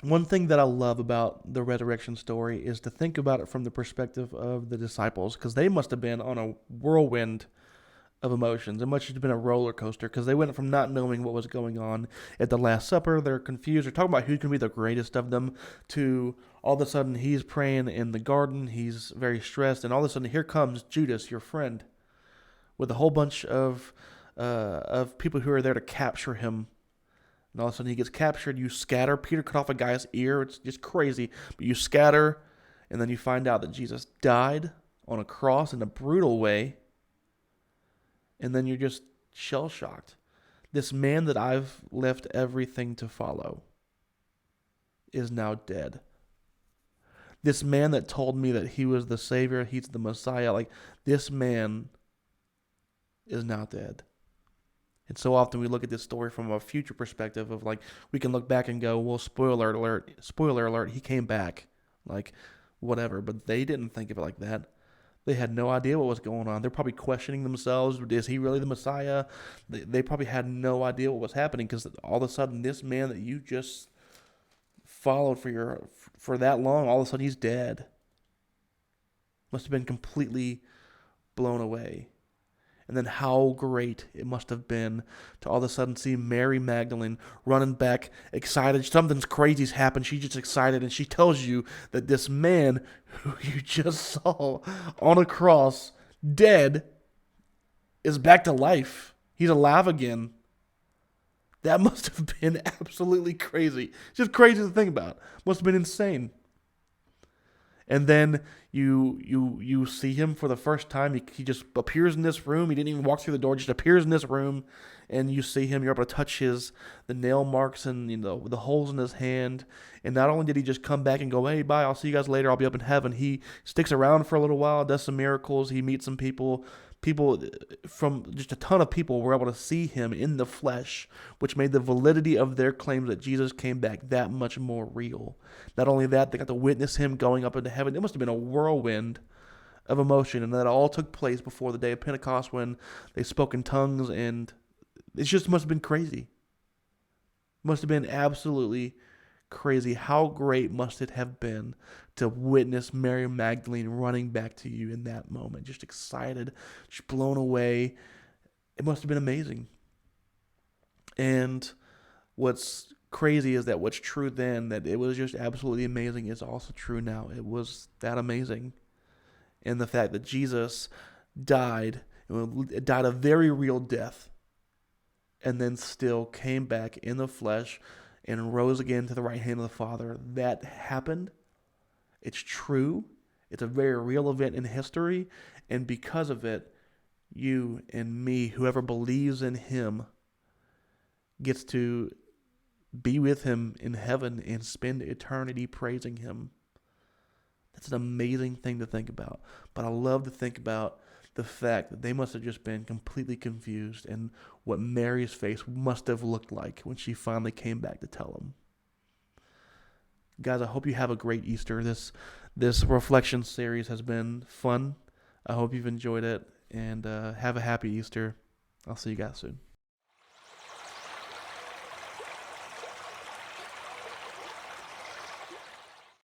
One thing that I love about the resurrection story is to think about it from the perspective of the disciples, because they must have been on a whirlwind of emotions. It must have been a roller coaster because they went from not knowing what was going on at the Last Supper. They're confused. They're talking about who's going to be the greatest of them. To all of a sudden, he's praying in the garden. He's very stressed, and all of a sudden, here comes Judas, your friend, with a whole bunch of people who are there to capture him. And all of a sudden, he gets captured. You scatter. Peter cut off a guy's ear. It's just crazy. But you scatter, and then you find out that Jesus died on a cross in a brutal way, and then you're just shell shocked. This man that I've left everything to follow is now dead. This man that told me that he was the Savior, he's the Messiah, like this man is now dead. And so often we look at this story from a future perspective of like, we can look back and go, well, spoiler alert, he came back. Like, whatever. But they didn't think of it like that. They had no idea what was going on. They're probably questioning themselves. Is he really the Messiah? They probably had no idea what was happening because all of a sudden, this man that you just followed for that long, all of a sudden he's dead. Must have been completely blown away. And then how great it must have been to all of a sudden see Mary Magdalene running back, excited. Something's crazy's happened. She's just excited, and she tells you that this man who you just saw on a cross, dead, is back to life. He's alive again. That must have been absolutely crazy. Just crazy to think about. Must have been insane. And then you see him for the first time. He just appears in this room. He didn't even walk through the door. Just appears in this room, and you see him. You're able to touch the nail marks and the holes in his hand. And not only did he just come back and go, "Hey, bye, I'll see you guys later. I'll be up in heaven." He sticks around for a little while, does some miracles. He meets some people. People from just a ton of people were able to see him in the flesh, which made the validity of their claims that Jesus came back that much more real. Not only that, they got to witness him going up into heaven. It must have been a whirlwind of emotion, and that all took place before the day of Pentecost when they spoke in tongues, and it just must have been crazy. Must have been absolutely crazy. How great must it have been to witness Mary Magdalene running back to you in that moment, just excited, just blown away. It must have been amazing. And what's crazy is that what's true then, that it was just absolutely amazing, is also true now. It was that amazing. And the fact that Jesus died, died a very real death, and then still came back in the flesh and rose again to the right hand of the Father. That happened. It's true. It's a very real event in history. And because of it, you and me, whoever believes in him, gets to be with him in heaven and spend eternity praising him. That's an amazing thing to think about. But I love to think about the fact that they must have just been completely confused and what Mary's face must have looked like when she finally came back to tell them. Guys, I hope you have a great Easter. This reflection series has been fun. I hope you've enjoyed it, and have a happy Easter. I'll see you guys soon.